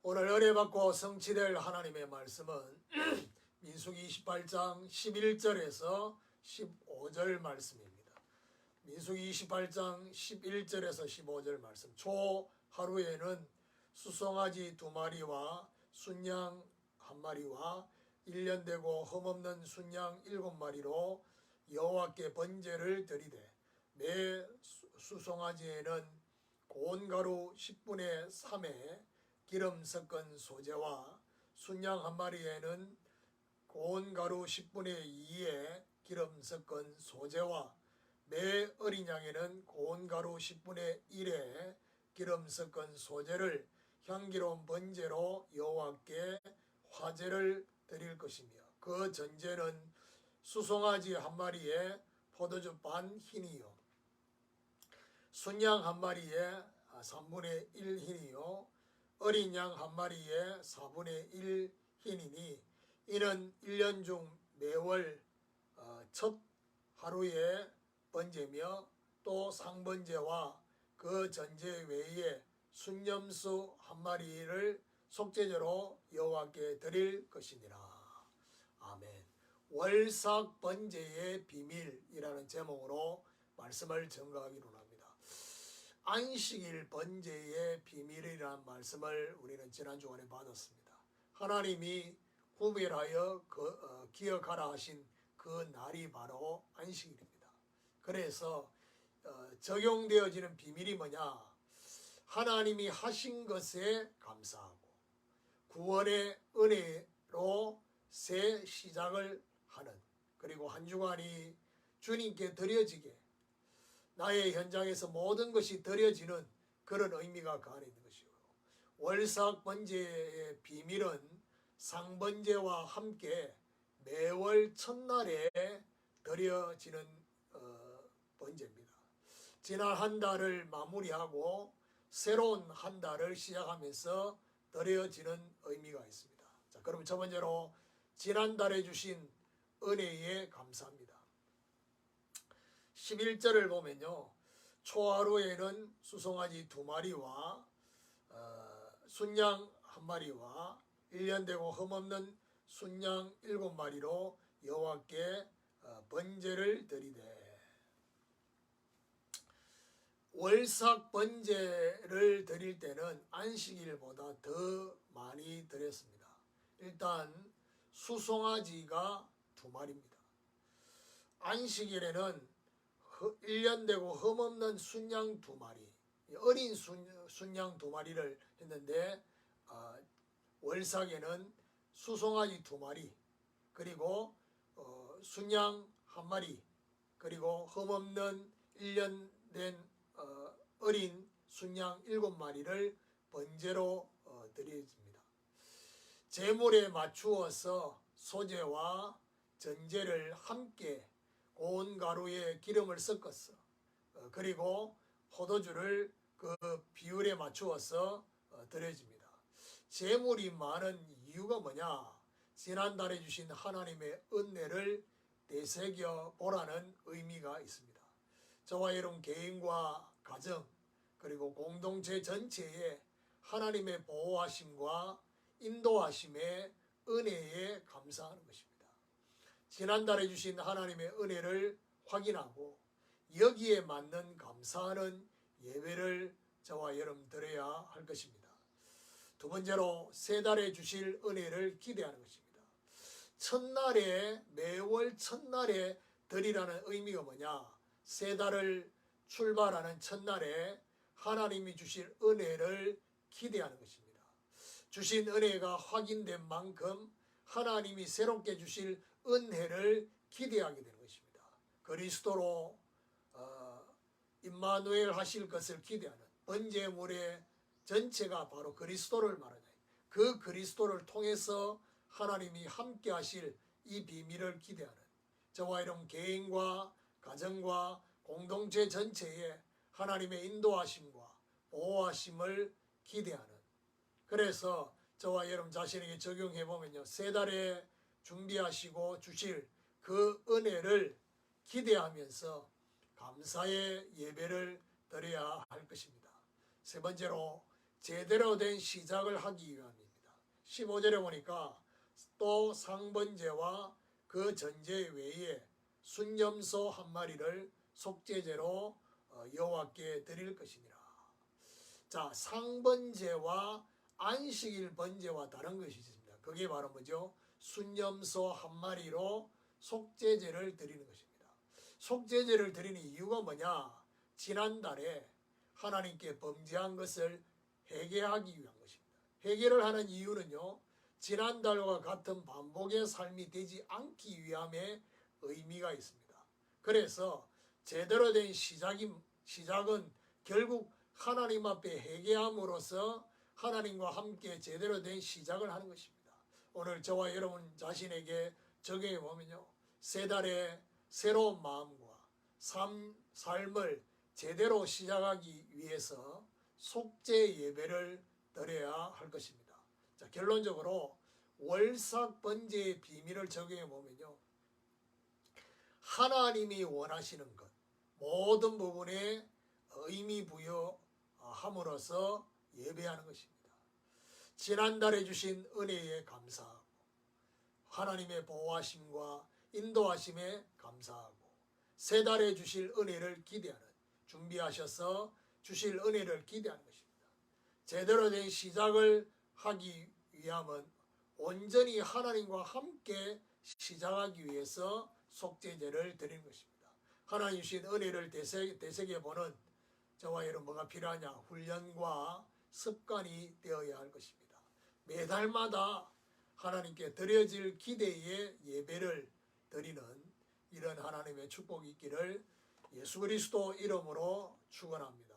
오늘 은혜받고 성취될 하나님의 말씀은 민수기 28장 11절에서 15절 말씀입니다. 민수기 28장 11절에서 15절 말씀. 초 하루에는 수송아지 2마리와 순양 1마리와 1년 되고 흠없는 순양 7마리로 여호와께 번제를 드리되 매 수송아지에는 고운 가루 10분의 3에 기름 섞은 소재와 순양 1마리에는 고운 가루 10분의 2에 기름 섞은 소재와 매 어린 양에는 고운 가루 10분의 1에 기름 섞은 소재를 향기로운 번제로 여호와께 화제를 드릴 것이며 그 전제는 수송아지 1마리에 포도주 반 흰이요 순양 1마리에 3분의 1 흰이요 어린 양 1마리에 4분의 1 흰이니 이는 1년 중 매월 첫 하루의 번제며 또 상번제와 그 전제 외에 순염소 1마리를 속죄제로 여호와께 드릴 것이니라. 아멘. 월삭 번제의 비밀이라는 제목으로 말씀을 증거하기로 합니다. 안식일 번제의 비밀이라는 말씀을 우리는 지난 주간에 받았습니다. 하나님이 구별하여 기억하라 하신 그 날이 바로 안식일입니다. 그래서 적용되어지는 비밀이 뭐냐? 하나님이 하신 것에 감사하고 구원의 은혜로 새 시작을 하는, 그리고 한 주간이 주님께 드려지게 나의 현장에서 모든 것이 드려지는 그런 의미가 그 안에 있는 것이고, 월삭 번제의 비밀은 상번제와 함께 매월 첫날에 드려지는 번제입니다. 지난 한 달을 마무리하고 새로운 한 달을 시작하면서 드려지는 의미가 있습니다. 자, 그럼 첫 번째로 지난달에 주신 은혜에 감사합니다. 11절을 보면요, 초하루에는 수송아지 2마리와 순양 1마리와 1년 되고 흠없는 순양 7마리로 여호와께 번제를 드리되, 월삭 번제를 드릴 때는 안식일보다 더 많이 드렸습니다. 일단 수송아지가 2마리입니다. 안식일에는 1년 되고 흠없는 순양 2마리, 어린 순양 2마리를 했는데 월삭에는 수송아지 2마리, 그리고 순양 1마리, 그리고 흠없는 1년 된 어린 순양 7마리를 번제로 드려집니다. 제물에 맞추어서 소제와 전제를 함께 고운 가루에 기름을 섞었어. 그리고 포도주를 그 비율에 맞추어서 드려집니다. 제물이 많은 이유가 뭐냐? 지난달에 주신 하나님의 은혜를 되새겨 보라는 의미가 있습니다. 저와 여러분 개인과 가정, 그리고 공동체 전체에 하나님의 보호하심과 인도하심의 은혜에 감사하는 것입니다. 지난달에 주신 하나님의 은혜를 확인하고 여기에 맞는 감사하는 예배를 저와 여러분 드려야 할 것입니다. 두 번째로 새 달에 주실 은혜를 기대하는 것입니다. 첫날에, 매월 첫날에 드리라는 의미가 뭐냐? 새 달을 출발하는 첫날에 하나님이 주실 은혜를 기대하는 것입니다. 주신 은혜가 확인된 만큼 하나님이 새롭게 주실 은혜를 기대하게 되는 것입니다. 그리스도로 임마누엘 하실 것을 기대하는, 번제물의 전체가 바로 그리스도를 말하냐. 그 그리스도를 통해서 하나님이 함께 하실 이 비밀을 기대하는, 저와 여러분 개인과 가정과 공동체 전체에 하나님의 인도하심과 보호하심을 기대하는, 그래서 저와 여러분 자신에게 적용해 보면요, 새 달에 준비하시고 주실 그 은혜를 기대하면서 감사의 예배를 드려야 할 것입니다. 세 번째로 제대로 된 시작을 하기 위함입니다. 15절에 보니까 또 상번제와 그 전제 외에 순염소 한 마리를 속죄제로 여호와께 드릴 것이니라. 자, 상번제와 안식일 번제와 다른 것이 있습니다. 그게 바로 뭐죠? 순염소 한 마리로 속죄제를 드리는 것입니다. 속죄제를 드리는 이유가 뭐냐? 지난달에 하나님께 범죄한 것을 회개하기 위한 것입니다. 회개를 하는 이유는요, 지난달과 같은 반복의 삶이 되지 않기 위함의 의미가 있습니다. 그래서 제대로 된 시작은 결국 하나님 앞에 회개함으로써 하나님과 함께 제대로 된 시작을 하는 것입니다. 오늘 저와 여러분 자신에게 적용해 보면요, 새 달에 새로운 마음과 삶을 제대로 시작하기 위해서 속죄 예배를 드려야 할 것입니다. 자, 결론적으로 월삭 번제의 비밀을 적용해 보면요, 하나님이 원하시는 것 모든 부분에 의미 부여함으로써 예배하는 것입니다. 지난달에 주신 은혜에 감사하고 하나님의 보호하심과 인도하심에 감사하고 새 달에 주실 은혜를 기대하는, 준비하셔서 주실 은혜를 기대하는 것입니다. 제대로 된 시작을 하기 위함은 온전히 하나님과 함께 시작하기 위해서 속죄제를 드리는 것입니다. 하나님 주신 은혜를 되새겨보는 저와 여러분 뭐가 필요하냐? 훈련과 습관이 되어야 할 것입니다. 매달마다 하나님께 드려질 기대의 예배를 드리는 이런 하나님의 축복이 있기를 예수 그리스도 이름으로 축원합니다.